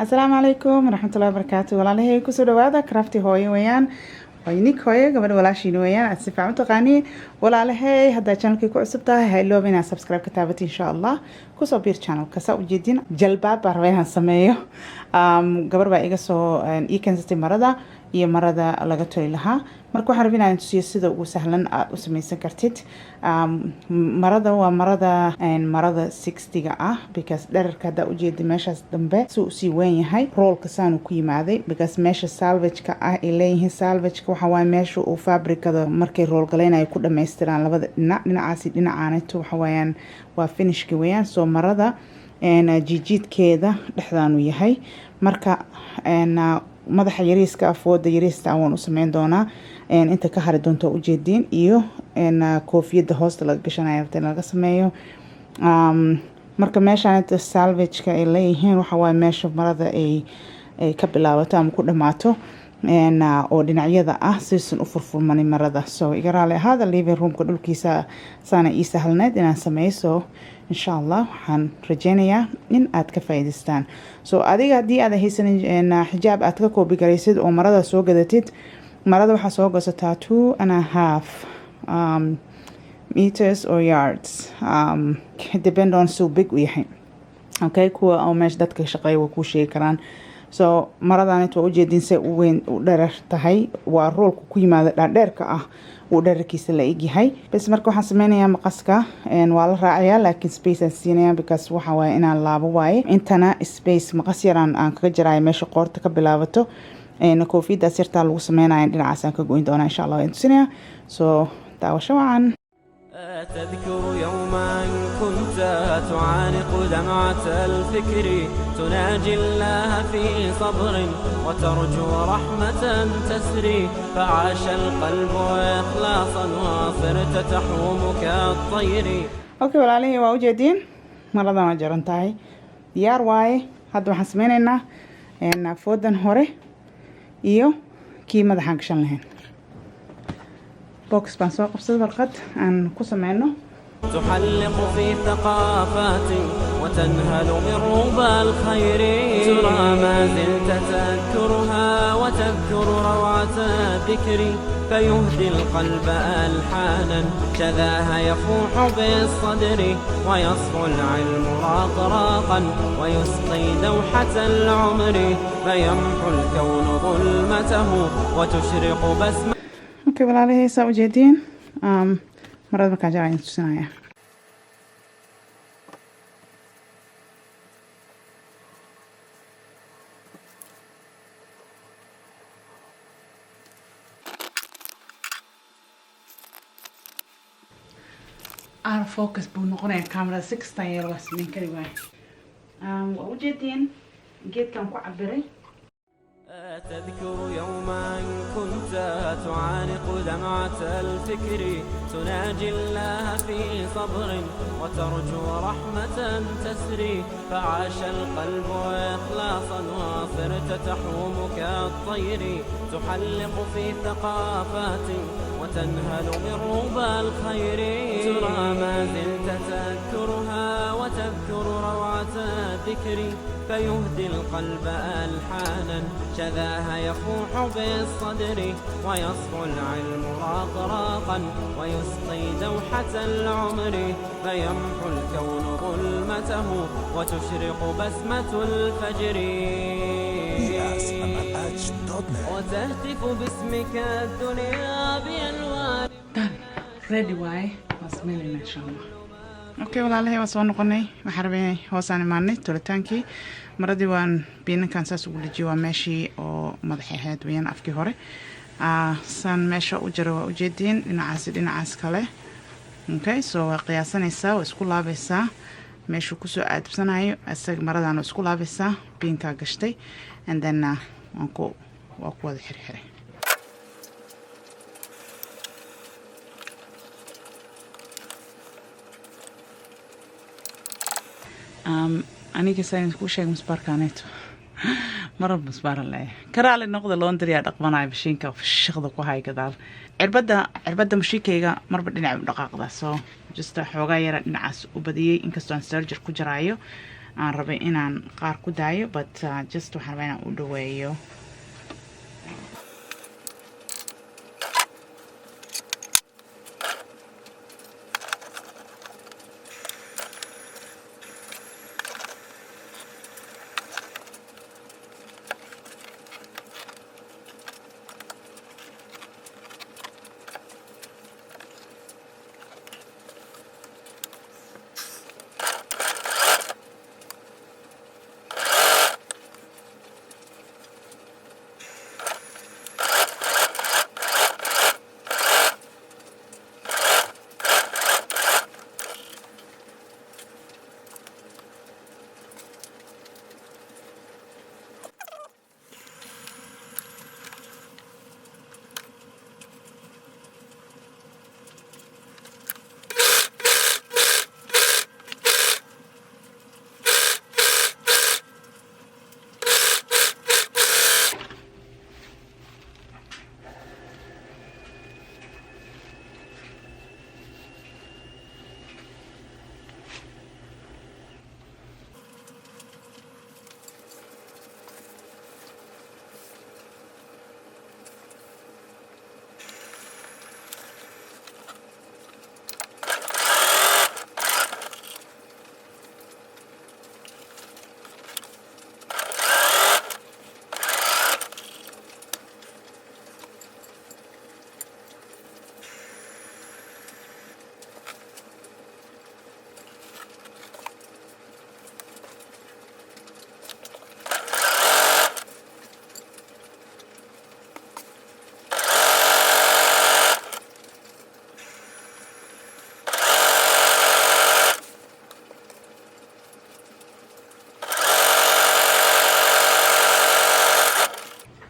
السلام عليكم ورحمة الله وبركاته. والله كسر هذا كرافتي هوي ويان وينك هوي قبل ولا شيء ويان أتسفع متقاني ولا له هذا channel كي كعصبته هاي لو بينا سبسكرايب كتابتي إن شاء الله كسر بير channel كسر جديد جلباب برويها سميه قبل بقى إيجاسو إيكن ستي مرة iyo marada laga toli lahaa marka waxaan rabaa inaan tusiyo sida ugu sahlan aad u samaysan kartid marada waa marada 60ga ah because dhererka hada u jeedo meeshaas dambe soo si weyn yahay roolka saan ku yimaaday because meesha salvage-ka ah ee leeyahay salvage-ka waxa waa meesha uu fabrikada markay rool galeenay ku dhameystiraan labada dhinacaasi dhinacaanto waxa weeyaan waa finishka weeyaan soo marada jijiidkeeda dhexdaan u yahay marka madaxa yariiska afooda yariista aan u sameyn doonaa inta ka hari doonto u jeedin iyo koofiyada hoosta laga gashanayo inta laga sameeyo marka meeshaan salvage-ka ay leeyihiin waxa waa meesha marada ay ka bilaabato ama ku dhamaato oo dhinacyada ah siisan u furfurmani marada soo iga raali ahaada living room-ka dhulkiisa saana ii sahlanayd inaan sameeyo insha Allah waxaan rajeynayaa in aad ka faa'iideystaan soo adiga hadii aad haysanin xijaab aad ka koobi garaysid oo marada soo gadatid marada waxa soo gasataa 2.5 meters or yards depend on so big u yahay okay kuwa oo meesha dadka shaqeeya waa ku sheegi karaan soo maradan inta u jeedin say u weyn u dherer tahay waa roolku ku yimaada dheerka ah uu dhererkiisa la egyahay bas marka waxaan sameynayaa maqaska waa la raacayaa laakiin space aan siinayaa because waxa waaye inaan laabo waaye intana space maqas yaraan aan kaga jarayo meesha qoorta ka bilaabato koofiyada sirta lagu sameynayo dhinacaas aan ka goyn doonaa insha Allah inta sinaya soo daawasho wacan تذكر يوما كنت تعانق دمعة الفكر تناجي الله في صبر وترجو رحمة تسري فعاش القلب إخلاصا وصرت تحوم كالطير اوكي والله waa u jeedin marada ma jaran tahay diyaar waaye hadda waxaan sameynaynaa foodan hore iyo kii madaxan gashan lahayn بوكس بانسو قبصة برقد عن قصة منه تحلق في ثقافات وتنهل من ربى الخير ترى ما زلت تذكرها وتذكر روعة الذكر فيهدي القلب ألحانا شذاها يفوح بالصدر ويصفو العلم راقراقا ويسقي دوحة العمر فيمحو الكون ظلمته وتشرق بسمة اوكي والله saa u jeedin marada markaan jaraan tusinaya aan focus buu noqonayaa camera 6 tan yar waa sameyn kari waay waa u jeedin geedkan ku cabiray تذكر يوما كنت تعانق دمعة الفكر تناجي الله في صبر وترجو رحمة تسري فعاش القلب إخلاصا وصرت تحوم كالطير تحلق في ثقافات وتنهل من ربى الخير ترى ما زلت تذكرها وتذكر روعة الذكر فيهدي القلب ألحانا شذاها يفوح بالصدر ويصفو العلم راقراقا ويسقي دوحة العمر فيمحو الكون ظلمته وتشرق بسمة الفجر وتهتف باسمك الدنيا بألوان ready واي واسميلنا إن شاء الله اوكي والله waa soo noqonay waxaan rabay hoosaan imaanay tolitaankii maradii waan biinankan saas ugu dhijiyay waa meeshii oo madaxay ahayd weeyaan afkii hore san meesha u jiro waa u jeedin dhinacaas kale okay soo waa qiyaasanaysaa waa isku laabaysaa meesha ku soo aadbsanayo asaga maradan isku laabaysaa biinka gashtay and then waa ku wada xirxiray aniga sayn ku sheeg musbarkaaneeto marar musbar leh karaale noqdo laundry dhaqmanay mashiinka shaqada ku hay gadaal cirbada mashiinkayga marba dhinac u dhaqaaqda soo just xoogaa yara dhinacaas u badiyay inkastoo aan surgery ku jiraayo aan rabay inaan qaar ku daayo, but just waxaan rabaa inaan u dhaweeyo.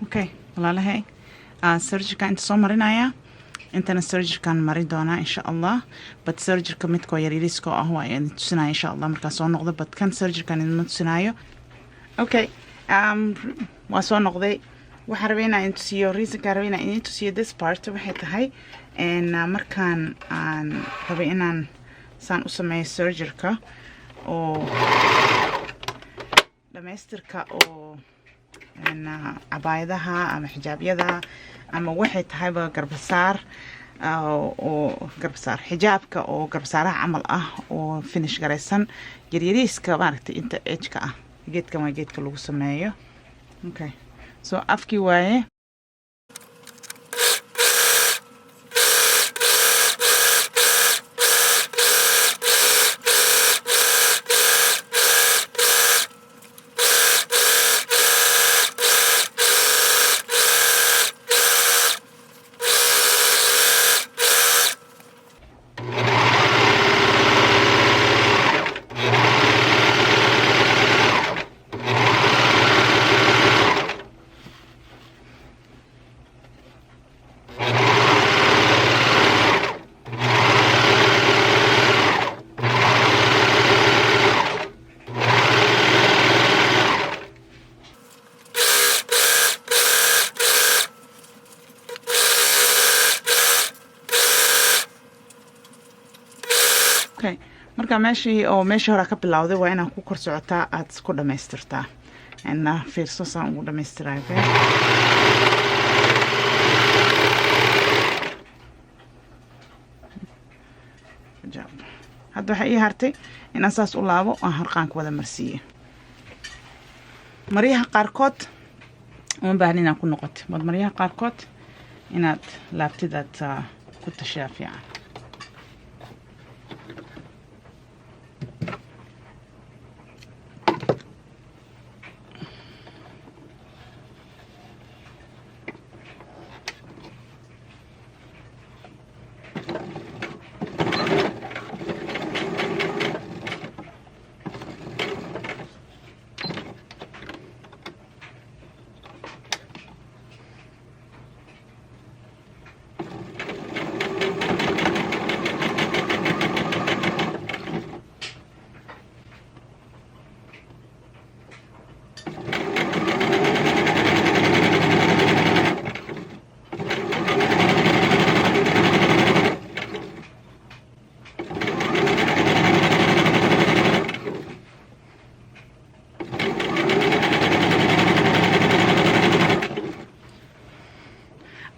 Okay, walaalahay surgery inta soo marinaya, intana surgery mari doonaa insha Allah, but surgery midkoo yaryariiska waa idin tusinaya insha Allah markaa soo noqdo, but kan surgery idin tusinayo. Okay, waa soo noqday. Waxaan rabay inaan idin tusiyo, reasonka rabay inaan idin tusiyo this part waxay tahay markaan aan rabay inaan saan u sameeyo surgery oo dhamaystirka oo cabaayadaha ama xijaabyada ama waxay tahayba garbasaar oo garbasaar xijaabka oo garbasaaraha camal ah oo finish garaysan yaryariiska maaragtay inta edge-ka ah. Geedkan waa geedka lagu sameeyo. Okay, so afkii waaye. Okay, marka meeshii hore ka bilowday waa inaan ku kor socotaa aad ku dhamaystirtaa. Fiirso saan ugu dhamaystirayo. Hadda waxay ii hartay inaan saas u laabo aan harqaanka wada marsiiyo. Maryaha qaarkood uma baahna inaan ku noqoto, bad maryaha qaarkood inaad laabtidaad ku tashaa fiican.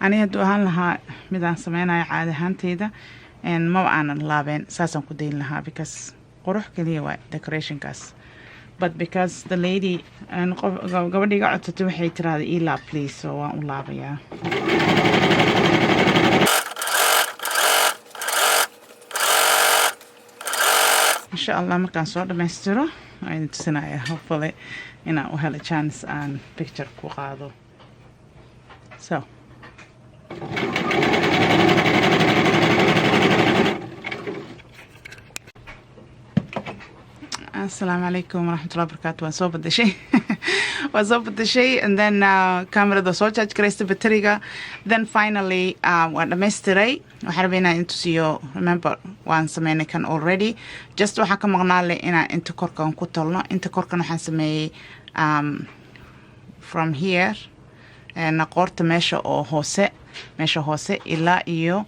ani hadduu ahaan lahaa midaan sameynayo caadi ahaanteyda ma aanan laabeen saasaan ku dayn lahaa because qurux kaliya waa decorationkaas but because the lady gabadhiga codsatay waxay tiraahda ii laab please so waan u laabayaa insha allah markaan soo dhammaystiro waan idin tusinayaa hopefully inaan u helo chance aan picture ku qaado so السلام عليكم ورحمة الله وبركاته وصوب الدشي وصوب الدشي and then camera the so charge crest batteriga then finally what the mystery وحربينا into see remember one سمينا كان already just وحكا مغنالي إنا into كوركا كتلنا into كوركا نحن سمي from here نقورت ماشا أو هوسة ماشا هوسة ilaa iyo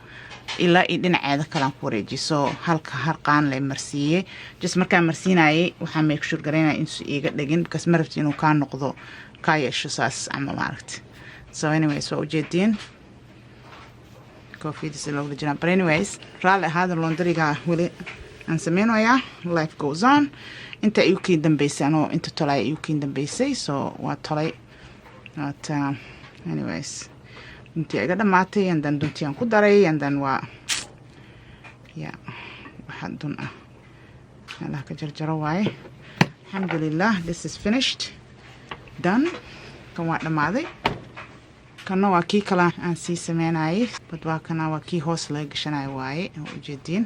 dhinaceeda kalaan ku wareejiyo so halka harqaan la marsiiyey just markaan marsiinayay waxaan make sure gareynaa inuu iiga dhagin because ma rabti inuu kaa noqdo kaa yeesho saas ama maaragti so anyways waa ujeediin koofiyadiis looga jiraan but anyways raalli ahaada laundryga weli aan sameynayaa life goes on inta igu kii dambeysay anoo inta tolay igu kii dambeysay so waa tolay but anyways intii iga dhamaatay and then duntii aan ku daray and then waa waxaa dun ah meelaha ka jarjaro waaye alxamdulillah this is finished done kan waa dhammaaday kanna waa kii kala aan sii sameynayay but waa kana waa kii hoos laga gashanayo waaye oo ujeediin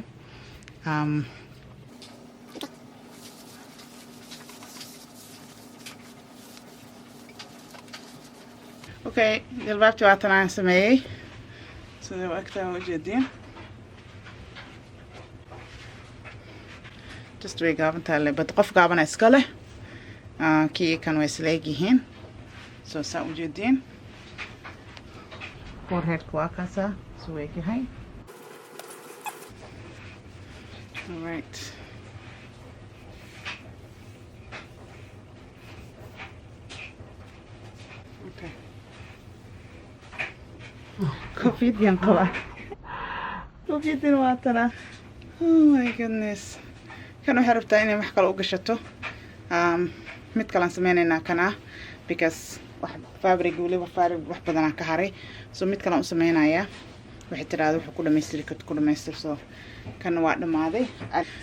okay jilbaabtii waa tan aan sameeyey sida wagtaa ujeediin just way gaabantaa le but qof gaabana iska leh kii kan way isleeg yihiin so saa ujeediin foreheadka waa kaasaa suu eeg yahay alright okay koofiyadiyaan qabaa koofiyadin waa tana oh my goodness kan waxay rabtaa inay wax kale u gashato mid kale aan sameynaynaa kana because wax fabric waliba fabric wax badan aan ka haray so mid kale aan u sameynayaa waxay tiraahdaa wuxuu ku dhamaystiri karto ku dhamaystir so kan waa dhamaaday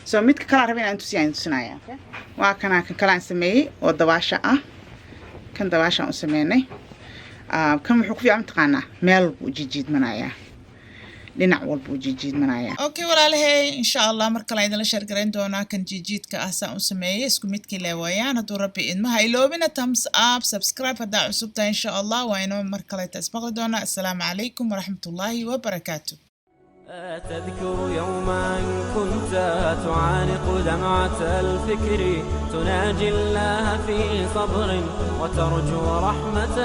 so midka kale aan rabay inaan tusinayaa okay waa kana kan kale aan sameeyay oo dabaasha ah kan dabaasha aan u sameynay kan wuxuu ku fiican taqaanaa meel uu jijiidmanayaa dhinac walba uu jijiidmanayaa okay walaalahay insha Allah mar kale idin la share gareyn doonaa kan jijiidka ah saan u sameeyay isku midkii leewayaan hadduu rabbi idmaha iloobina thumbs up subscribe haddaa cusub tahay insha Allah waa inoo mar kale tasbaqli doonaa assalaamu calaykum waraxmatullaahi wabarakaatuh تذكر يوما كنت تعانق دمعة الفكر تناجي الله في صبر وترجو رحمة